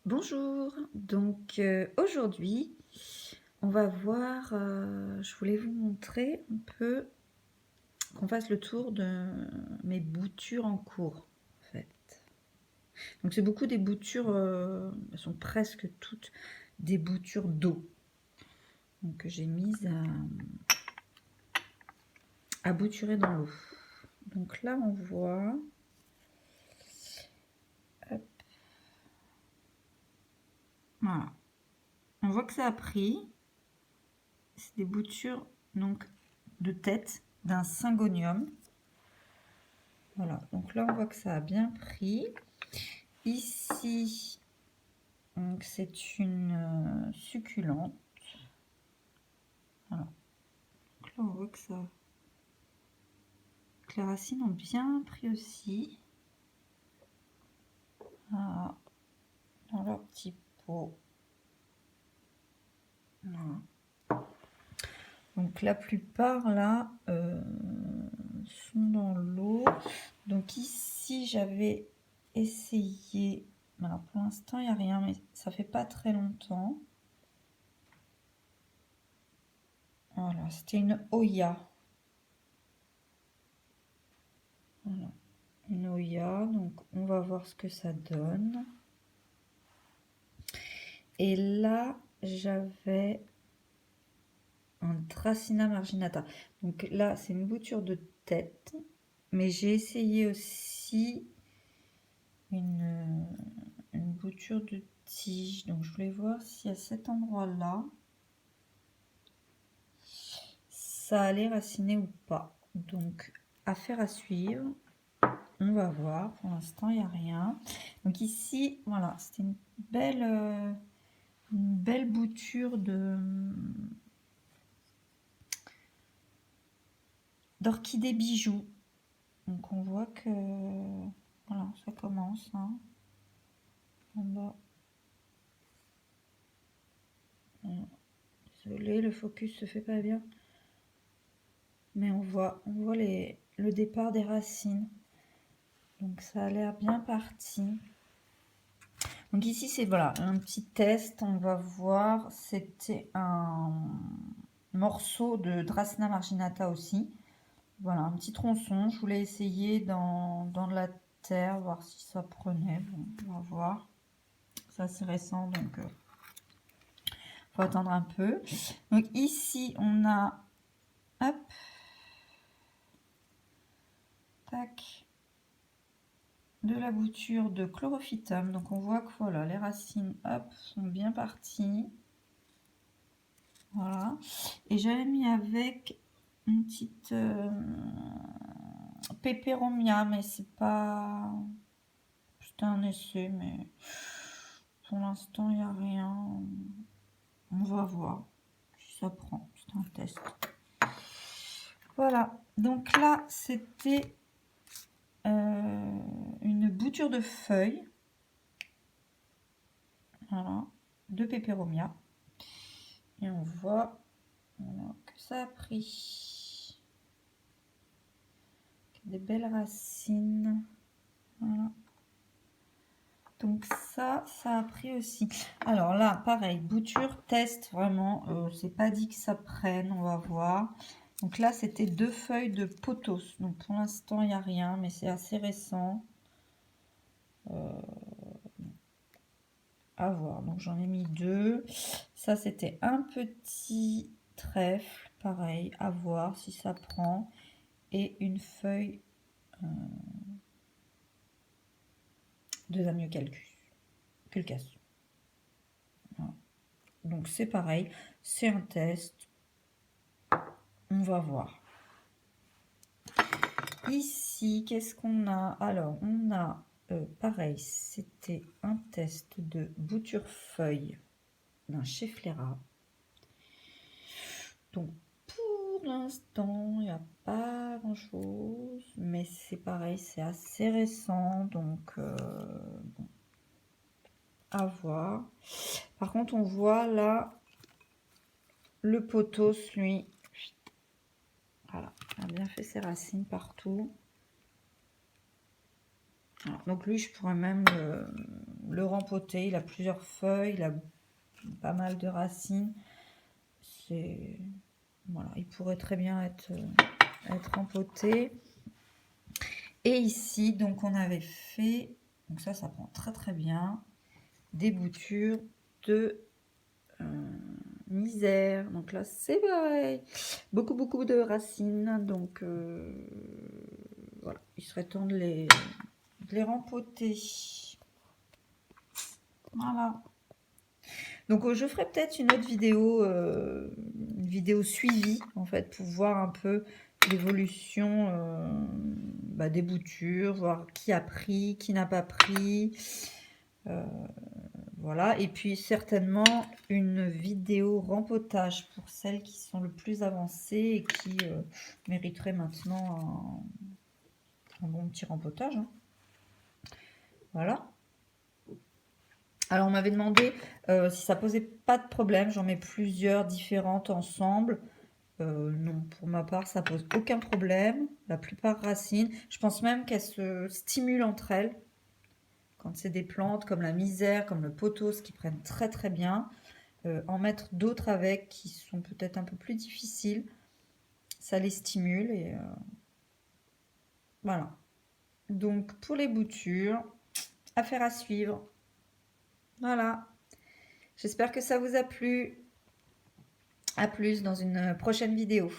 Bonjour, donc aujourd'hui on va voir, je voulais vous montrer un peu, qu'on fasse le tour de mes boutures en cours en fait. Donc c'est beaucoup des boutures, elles sont presque toutes des boutures d'eau. Donc j'ai mise à bouturer dans l'eau. Donc là on voit, hop, voilà, on voit que ça a pris. C'est des boutures donc de tête d'un syngonium. Voilà, donc là on voit que ça a bien pris. Ici, donc c'est une succulente. Voilà. Donc là on voit que ça, que les racines ont bien pris aussi. Voilà, dans leur petit pot. Voilà. Donc la plupart là sont dans l'eau. Donc ici j'avais essayé. Alors pour l'instant il n'y a rien, mais ça fait pas très longtemps. Voilà, c'était une Oya. Voilà, une Oya. Donc on va voir ce que ça donne. Et là j'avais un Dracæna marginata. Donc là c'est une bouture de tête. Mais j'ai essayé aussi une bouture de tige. Donc je voulais voir si à cet endroit-là, ça allait raciner ou pas. Donc affaire à suivre. On va voir. Pour l'instant, il n'y a rien. Donc ici, voilà, c'était une belle bouture d'orchidée bijoux. Donc on voit que voilà, ça commence. Hein. En bas. Désolée, le focus se fait pas bien. Mais on voit le départ des racines. Donc ça a l'air bien parti. Donc ici c'est voilà un petit test. On va voir. C'était un morceau de Dracæna marginata aussi. Voilà, un petit tronçon. Je voulais essayer dans de la terre, voir si ça prenait. Bon, on va voir. C'est assez récent, donc faut attendre un peu. Donc ici, on a, hop, tac, de la bouture de chlorophytum. Donc on voit que voilà, les racines, hop, sont bien parties. Voilà. Et j'avais mis avec une petite peperomia, mais c'est pas... C'était un essai, mais pour l'instant, il n'y a rien. On va voir si ça prend. C'est un test. Voilà. Donc là, c'était une bouture de feuilles. Voilà. De peperomia. Et on voit voilà, que ça a pris. Des belles racines. Voilà. Donc ça a pris aussi. Alors là, pareil, bouture, test, vraiment, c'est pas dit que ça prenne, on va voir. Donc là, c'était 2 feuilles de pothos. Donc pour l'instant, il n'y a rien, mais c'est assez récent. À voir. Donc j'en ai mis 2. Ça, c'était un petit trèfle, pareil, à voir si ça prend. Et une feuille de Zamioculcas. Voilà. Donc c'est pareil, c'est un test. On va voir. Ici, qu'est-ce qu'on a? Alors, on a, pareil, c'était un test de bouture-feuille d'un Schefflera. Donc, pour l'instant, il n'y a pas grand-chose. Mais c'est pareil, c'est assez récent. Donc, bon, à voir. Par contre, on voit là, le pothos, lui, voilà, a bien fait ses racines partout. Alors, donc lui, je pourrais même le rempoter. Il a plusieurs feuilles, il a pas mal de racines. C'est voilà, il pourrait très bien être rempoté. Et ici, donc on avait fait, donc ça prend très très bien, des boutures de misère. Donc là, c'est pareil, beaucoup de racines. Donc voilà, il serait temps de les rempoter. Voilà. Donc je ferai peut-être une autre vidéo suivie en fait pour voir un peu l'évolution des boutures, voir qui a pris, qui n'a pas pris. Voilà, et puis certainement une vidéo rempotage pour celles qui sont le plus avancées et qui mériteraient maintenant un bon petit rempotage. Hein. Voilà. Alors on m'avait demandé si ça posait pas de problème, j'en mets plusieurs différentes ensemble. Non, pour ma part, ça pose aucun problème. La plupart racines. Je pense même qu'elles se stimulent entre elles. Quand c'est des plantes comme la misère, comme le pothos qui prennent très très bien. En mettre d'autres avec qui sont peut-être un peu plus difficiles. Ça les stimule et voilà. Donc pour les boutures, affaire à suivre. Voilà. J'espère que ça vous a plu. À plus dans une prochaine vidéo.